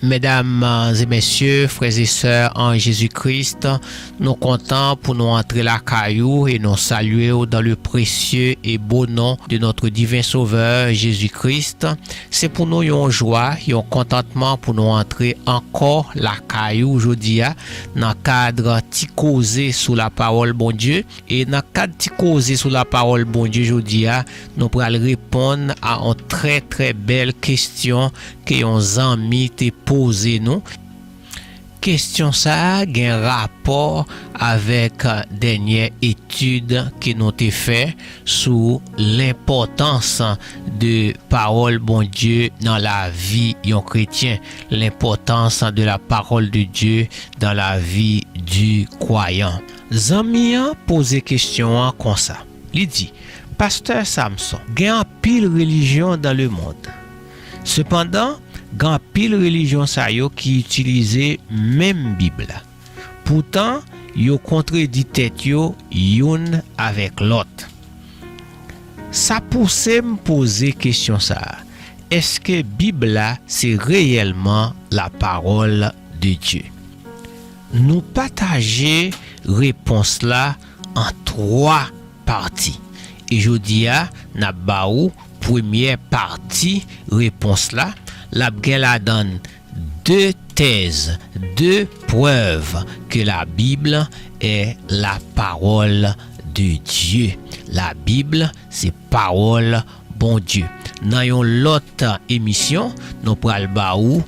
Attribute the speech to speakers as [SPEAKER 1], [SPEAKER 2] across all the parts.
[SPEAKER 1] Mesdames et messieurs, frères et sœurs en Jésus-Christ, nous comptons pour nous entrer la caillou et nous saluer dans le précieux et beau nom de notre divin Sauveur Jésus-Christ. C'est pour nous une joie et un contentement pour nous entrer encore la caillou aujourd'hui dans le cadre de causer sous la parole bon Dieu. Et dans le cadre de causer sous la parole bon Dieu aujourd'hui, nous pourrons répondre à une très très belle question que nos amis te posé nous. Question ça a un rapport avec dernière étude que nous avons fait sur l'importance de parole bon Dieu dans la vie d'un chrétien, l'importance de la parole de Dieu dans la vie du croyant. Zamia posé question comme ça. Il dit, Pasteur Samson, il y a pile religion dans le monde. Cependant, grand pile religion sa yo qui utilise même Bible. Pourtant, yo contredit tête yo yon avec l'autre. Ça pousse me poser question ça. Est-ce que Bible c'est réellement la parole de Dieu? Nous partager réponse là en 3 parties. Et je dis na baou première partie réponse là. La donne 2 thèses, 2 preuves que la Bible est la parole de Dieu. La Bible, c'est parole bon Dieu. Dans une autre émission, nous parlons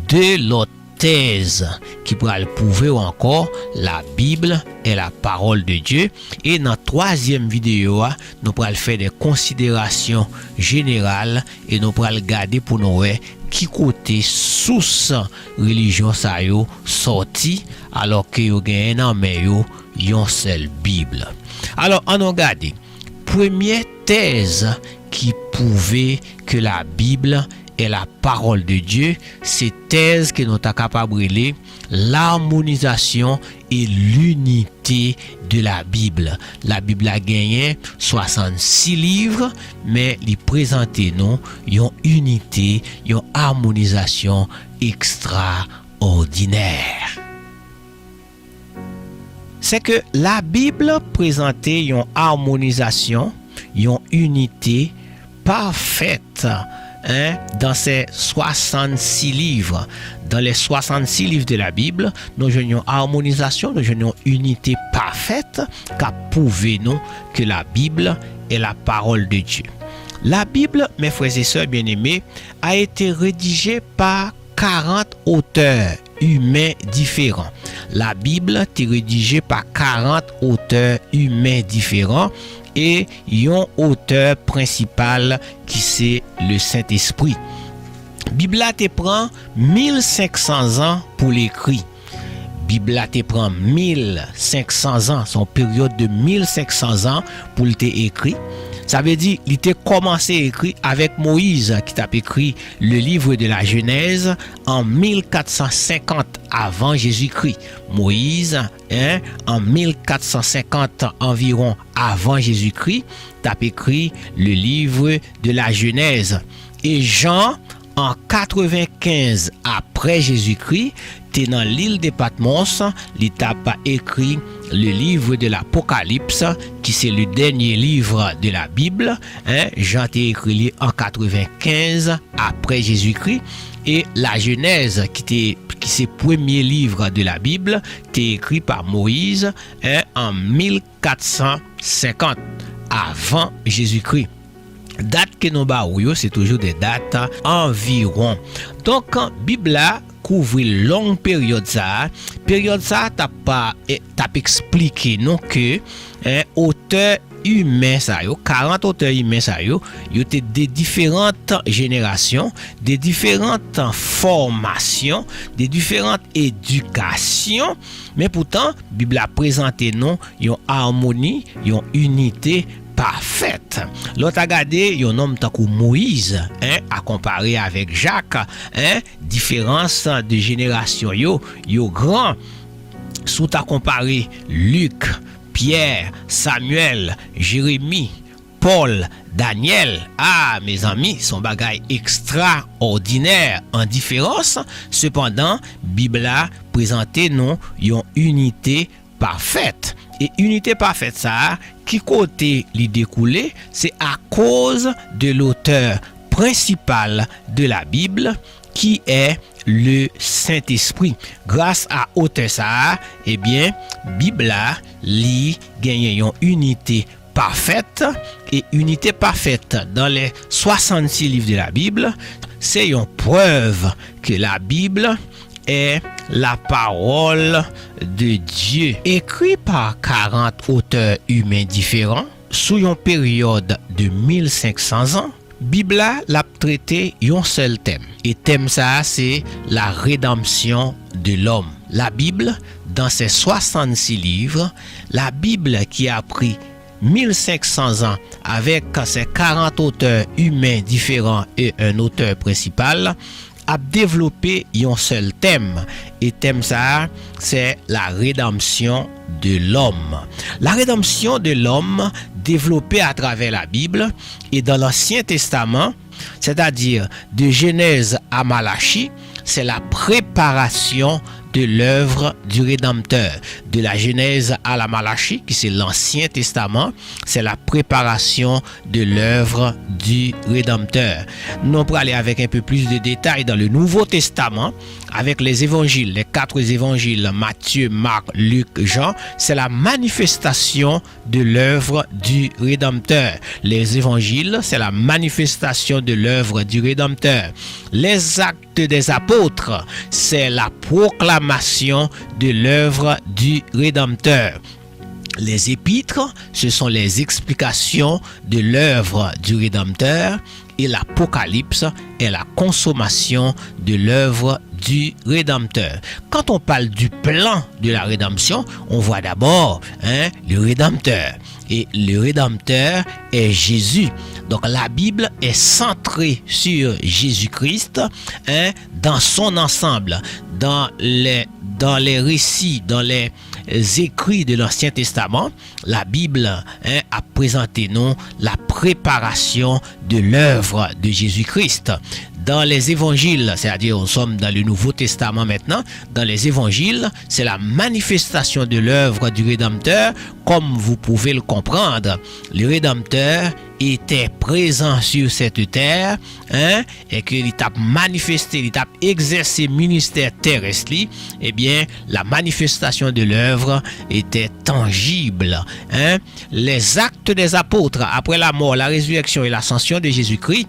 [SPEAKER 1] de l'autre thèse qui pourra prouver encore la Bible est la parole de Dieu. Et dans la 3e vidéo, nous pourrons faire des considérations générales et nous pourrons regarder pour nous qui côté source religion ça yo sorti alors que yo gagne dans mais yo yon seule Bible. Alors on regarde première thèse qui prouvait que la Bible est la parole de Dieu, c'est thèse que nous sommes capables de relire l'harmonisation et l'unité de la Bible. La Bible a gagné 66 livres, mais il présente nous une unité, une harmonisation extraordinaire. C'est que la Bible présente une harmonisation, une unité parfaite. Dans ces 66 livres, dans les 66 livres de la Bible, nous avons une harmonisation, nous avons une unité parfaite qui prouve nous que la Bible est la parole de Dieu. La Bible, mes frères et sœurs bien-aimés, a été rédigée par 40 auteurs humains différents. La Bible a été rédigée par 40 auteurs humains différents. Et un auteur principal qui c'est le Saint-Esprit. Bible te prend 1500 ans pour l'écrit. Bible te prend 1500 ans, son période de 1500 ans pour le écrit. Ça veut dire il était commencé à écrire avec Moïse qui t'a écrit le livre de la Genèse en 1450 avant Jésus-Christ. Moïse, en 1450 environ avant Jésus-Christ, t'a écrit le livre de la Genèse. Et Jean, en 95 après Jésus-Christ, t'es dans l'île de Patmos, il t'a écrit le livre de l'Apocalypse, qui c'est le dernier livre de la Bible. Jean t'a écrit en 95 après Jésus-Christ. Et la Genèse, qui c'est le premier livre de la Bible, t'es écrit par Moïse en 1450 avant Jésus-Christ. Date que nous avons, c'est toujours des dates environ. Donc, Bible couvre une longue période ça. T'as expliqué non que auteur humain ça yo 40 auteurs humains ça yo étaient des différentes générations, des différentes formations, des différentes éducations, mais pourtant Bible a présenté non une harmonie, une unité parfaite. L'autre a regardé un homme tant que Moïse, à comparer avec Jacques, différence de génération yo grand. Sous ta comparé Luc, Pierre, Samuel, Jérémie, Paul, Daniel, mes amis, son bagay extraordinaire en différence. Cependant, Bible a présenté nous une unité parfaite. Et unité parfaite, ça, qui côté li découlé, c'est à cause de l'auteur principal de la Bible, qui est le Saint-Esprit. Grâce à auteur ça, eh bien, Bible li gagne une unité parfaite, et unité parfaite dans les 66 livres de la Bible, c'est une preuve que la Bible est la parole de Dieu. Écrit par 40 auteurs humains différents, sous une période de 1500 ans, Bible l'a traité un seul thème. Et thème ça, c'est la rédemption de l'homme. La Bible, dans ses 66 livres, la Bible qui a pris 1500 ans avec ses 40 auteurs humains différents et un auteur principal, a développé un seul thème. Et thème ça, c'est la rédemption de l'homme. La rédemption de l'homme développée à travers la Bible et dans l'Ancien Testament, c'est-à-dire de Genèse à Malachie, c'est la préparation de l'œuvre du Rédempteur. De la Genèse à la Malachie, qui c'est l'Ancien Testament, c'est la préparation de l'œuvre du Rédempteur. Nous allons aller avec un peu plus de détails dans le Nouveau Testament, avec les évangiles, les 4 évangiles, Matthieu, Marc, Luc, Jean, c'est la manifestation de l'œuvre du Rédempteur. Les évangiles, c'est la manifestation de l'œuvre du Rédempteur. Les actes des apôtres, c'est la proclamation de l'œuvre du Rédempteur. Les épîtres, ce sont les explications de l'œuvre du Rédempteur, et l'Apocalypse est la consommation de l'œuvre du Rédempteur. Quand on parle du plan de la rédemption, on voit d'abord le Rédempteur. Et le Rédempteur est Jésus. Donc la Bible est centrée sur Jésus-Christ dans son ensemble, dans les récits, dans les écrits de l'Ancien Testament. La Bible a présenté nous la préparation de l'œuvre de Jésus-Christ. Dans les évangiles, c'est-à-dire nous sommes dans le Nouveau Testament maintenant, dans les évangiles, c'est la manifestation de l'œuvre du Rédempteur, comme vous pouvez le comprendre. Le Rédempteur était présent sur cette terre, et qu'il a manifesté, il a exercé ministère terrestre, eh bien, la manifestation de l'œuvre était tangible. Les actes des apôtres, après la mort, la résurrection et l'ascension de Jésus-Christ,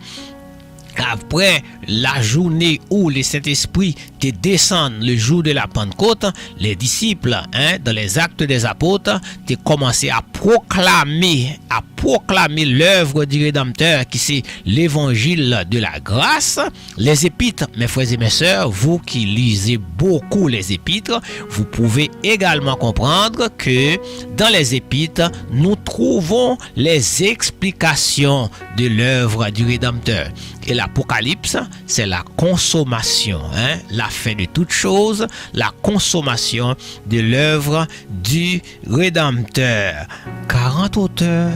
[SPEAKER 1] après la journée où le Saint-Esprit te descend le jour de la Pentecôte, les disciples, dans les actes des apôtres, te commencé à proclamer l'œuvre du Rédempteur, qui c'est l'évangile de la grâce. Les épîtres, mes frères et mes sœurs, vous qui lisez beaucoup les épîtres, vous pouvez également comprendre que dans les épîtres, nous trouvons les explications de l'œuvre du Rédempteur. Et l'Apocalypse, c'est la consommation, la fin de toute chose, la consommation de l'œuvre du Rédempteur. 40 auteurs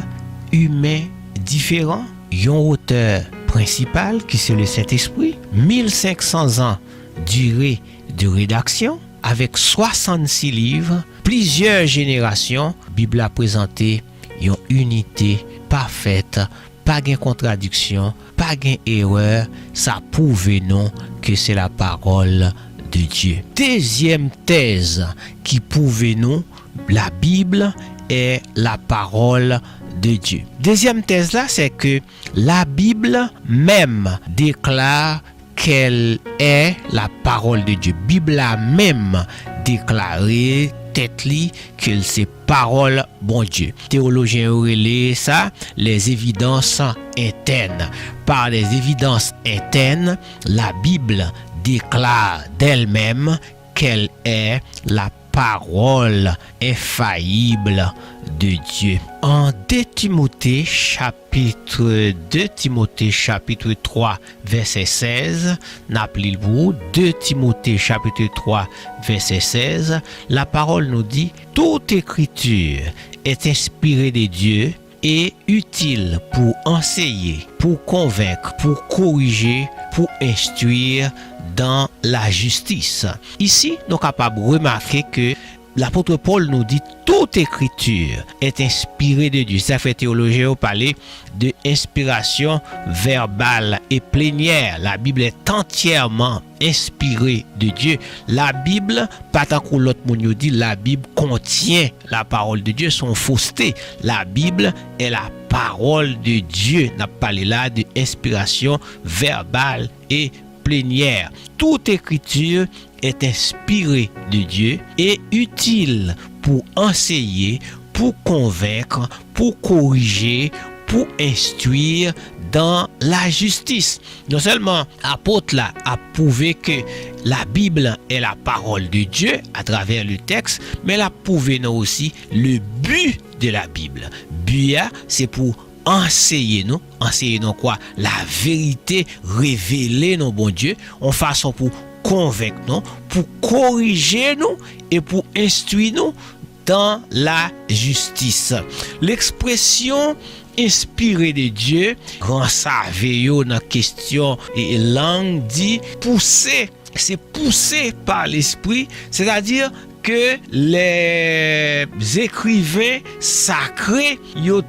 [SPEAKER 1] humains différents, un auteur principal qui c'est le Saint-Esprit, 1500 ans durée de rédaction, avec 66 livres, plusieurs générations. Bible a présenté une unité parfaite, pas de contradiction, pas d'erreur, ça prouve non que c'est la parole de Dieu. Deuxième thèse qui prouve non, la Bible est la parole de Dieu. Deuxième thèse là, c'est que la Bible même déclare qu'elle est la parole de Dieu. Bible a même déclaré que c'est parole bon Dieu. Théologiens relèvent ça, les évidences internes. Par les évidences internes, la Bible déclare d'elle-même qu'elle est la parole infaillible de Dieu. En 2 Timothée chapitre 3 verset 16, n'appelez vous 2 Timothée chapitre 3 verset 16, la parole nous dit toute écriture est inspirée de Dieu est utile pour enseigner, pour convaincre, pour corriger, pour instruire dans la justice. Ici, nous sommes capables de remarquer que l'apôtre Paul nous dit toute écriture est inspirée de Dieu. Ça fait théologie au parler de inspiration verbale et plénière. La Bible est entièrement inspirée de Dieu. La Bible, pas tant que l'autre monde dit, la Bible contient la parole de Dieu, son fausseté. La Bible est la parole de Dieu. On a parlé là de inspiration verbale et plénière. Toute écriture est inspirée de Dieu et utile pour enseigner, pour convaincre, pour corriger, pour instruire dans la justice. Non seulement l'apôtre là a prouvé que la Bible est la parole de Dieu à travers le texte, mais elle a prouvé nous aussi le but de la Bible. But c'est pour enseigner nous quoi? La vérité révélée non bon Dieu, en façon pour convaincre nous, pour corriger nous et pour instruire nous dans la justice. L'expression inspirée de Dieu, grand saveyo dans question et langue dit pousser, c'est poussé par l'esprit, c'est-à-dire que les écrivains sacrés ont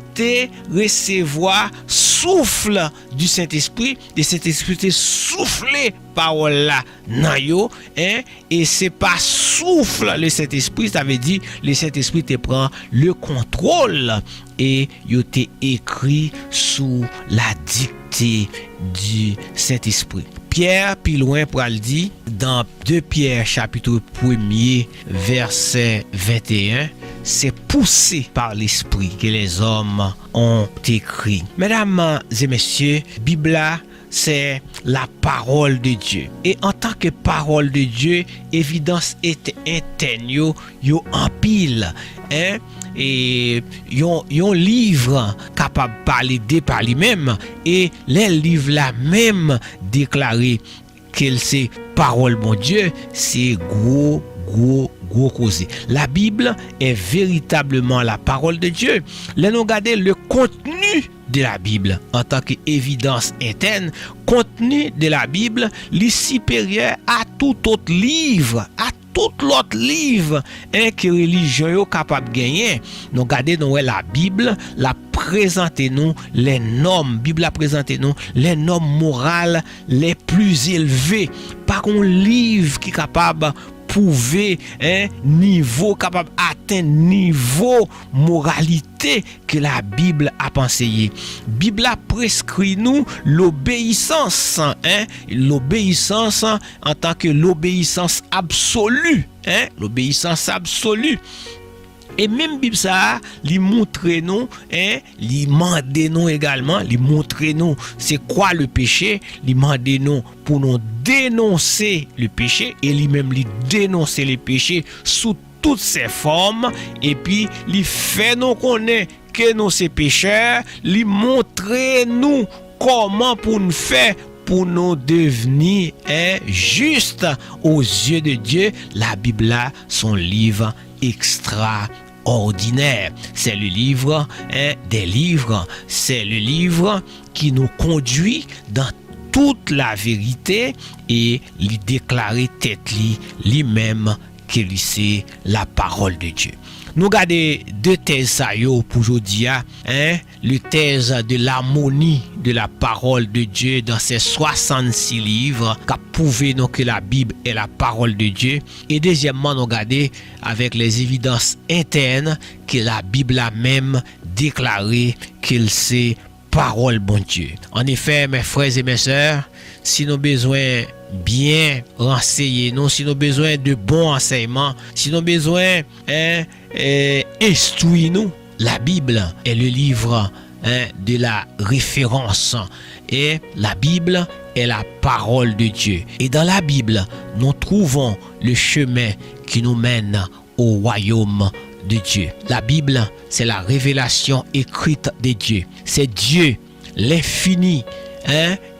[SPEAKER 1] recevoir souffle du Saint-Esprit, et Saint-Esprit est soufflé parole là nan yo, et c'est pas souffle le Saint-Esprit, ça veut dire le Saint-Esprit te prend le contrôle et il été écrit sous la dictée du Saint-Esprit. Pierre, plus loin, pour le dire, dans 2 Pierre, chapitre 1er, verset 21, c'est poussé par l'esprit que les hommes ont écrit. Mesdames et messieurs, Bible, c'est la parole de Dieu. Et en tant que parole de Dieu, évidence est interne, yo en pile, et yon livre capable de parler de par lui-même, et les livres là même déclaré qu'elle c'est parole bon Dieu, c'est gros causé. La Bible est véritablement la parole de Dieu. Là nous regarder le contenu de la Bible en tant qu'évidence interne, contenu de la Bible est supérieur à tout autre livre, à tout l'autre livre que religion est capable de gagner. Nous regardons la Bible, la présente nous les normes, Bible a présenté nous les normes morales les plus élevées. Pas un livre qui est capable prouver niveau capable atteindre niveau moralité que la Bible a enseigné. Bible a prescrit nous l'obéissance, l'obéissance en tant que l'obéissance absolue, l'obéissance absolue. Et même Bible ça, li montre nous, li mande nous également, li montre nous c'est quoi le péché, li mande nous pour nous dénoncer le péché, et lui même li dénoncer le péché sous toutes ses formes, et puis li fait nous connaître que nous sommes pécheurs, li montre nous comment pour nous faire pour nous devenir justes aux yeux de Dieu. La Bible a son livre extraordinaire. C'est le livre des livres. C'est le livre qui nous conduit dans toute la vérité et lui déclarer tête lui-même que c'est la parole de Dieu. Nous regardons 2 thèses pour aujourd'hui, le thèse de l'harmonie de la parole de Dieu dans ces 66 livres qui a prouvé que la Bible est la parole de Dieu. Et deuxièmement, nous regardons avec les évidences internes que la Bible a même déclaré qu'elle c'est parole bon Dieu. En effet, mes frères et mes sœurs, si nous avons besoin bien renseigner nous, si nous avons besoin de bons enseignements, si nous avons besoin instruire nous, la Bible est le livre de la référence, et la Bible est la parole de Dieu. Et dans la Bible, nous trouvons le chemin qui nous mène au royaume de Dieu. La Bible, c'est la révélation écrite de Dieu. C'est Dieu, l'infini,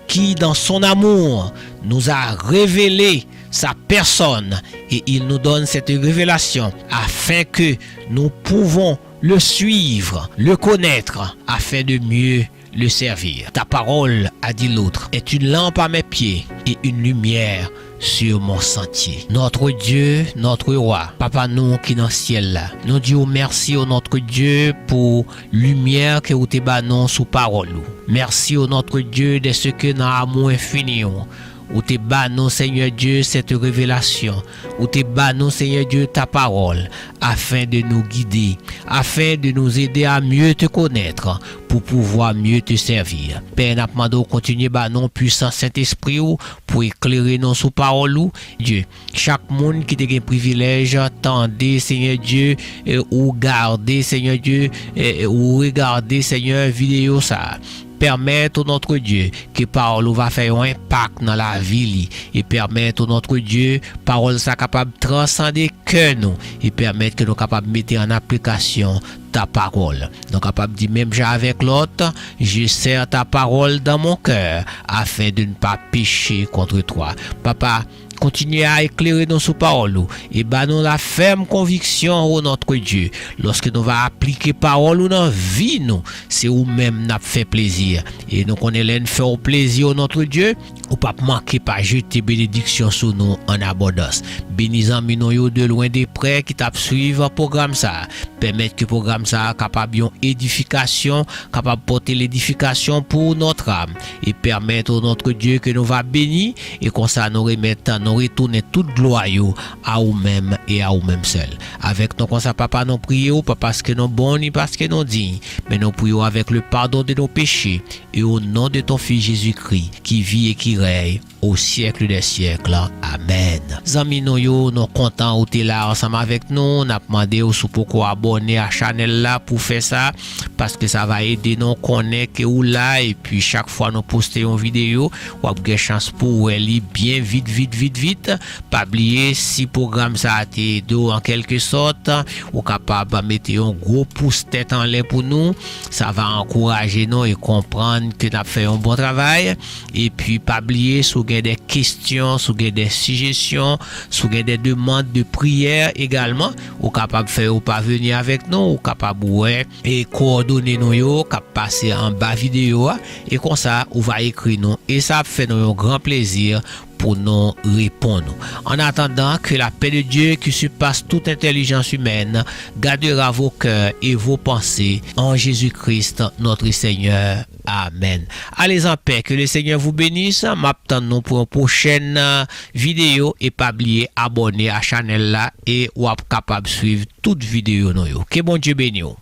[SPEAKER 1] qui dans son amour nous a révélé sa personne, et il nous donne cette révélation afin que nous pouvons le suivre, le connaître, afin de mieux le servir. Ta parole, a dit l'autre, est une lampe à mes pieds et une lumière sur mon sentier. Notre Dieu, notre roi, Papa nous qui dans le ciel là, nous disons merci au notre Dieu pour lumière que vous te banon sous parole. Merci au notre Dieu de ce que dans amour infini. Ou te banon Seigneur Dieu cette révélation, ou te banon Seigneur Dieu ta parole, afin de nous guider, afin de nous aider à mieux te connaître, pour pouvoir mieux te servir. Père, n'a demandé continuer banon puissant Saint-Esprit pour éclairer nos sous parole Dieu. Chaque monde qui te un privilège, tendez Seigneur Dieu, ou garder Seigneur Dieu, ou regarder Seigneur vidéo ça. Permettre au notre Dieu que parole va faire un impact dans la vie et permettre au notre Dieu parole ça capable de transcender que nous et permettre que nous capables de mettre en application ta parole. Donc capable de dire même j'ai avec l'autre, je serre ta parole dans mon cœur afin de ne pas pécher contre toi. Papa, continuez à éclairer nos sous-paroles et nous la ferme conviction au notre Dieu. Lorsque nous va appliquer parole dans vie nous, c'est où même n'a fait plaisir et nous connaissons faire plaisir au notre Dieu ou pas manquer pas jeter bénédiction sur nous en abondance. Bénissons nous de loin des près qui t'a suivre programme ça. Permettre que programme ça capable une édification, capable porter l'édification pour notre âme et permettre au notre Dieu que nous va bénir et qu'on ça nous remettre nous retourner toute gloire à nous-mêmes et à nous-mêmes seuls. Avec nous comme ça papa nous prions pas parce que nous bons ni parce que nous dignes, mais nous prions avec le pardon de nos péchés et au nom de ton fils Jésus-Christ qui vit et qui règne au siècle des siècles. Amen. Zami nous contents ou t'es là ensemble avec nous. On a demandé au sous pourquoi abonner à la chaîne là pour faire ça parce que ça va aider nous connaître où là et puis chaque fois nous poster une vidéo ou avoir chance pour aller bien vite. Pas oublier si programme ça a été d'eau en quelque sorte ou capable de mettre un gros pouce tête en l'air pour nous. Ça va encourager nous et comprendre que nous avons fait un bon travail et puis pas oublier si vous avez des questions, si vous avez des suggestions, si vous avez des demandes de prière également, ou capable de faire ou parvenir avec nous, ou capable et coordonner nous, capable passer en bas vidéo et comme ça, on va écrire nous et ça fait nous un grand plaisir pour nous répondre. En attendant que la paix de Dieu qui surpasse toute intelligence humaine gardera vos cœurs et vos pensées en Jésus-Christ notre Seigneur. Amen. Allez en paix, que le Seigneur vous bénisse. M'attendons pour une prochaine vidéo et pas oublier abonner à la chaîne là et ou capable de suivre toute vidéo. Que bon Dieu bénisse.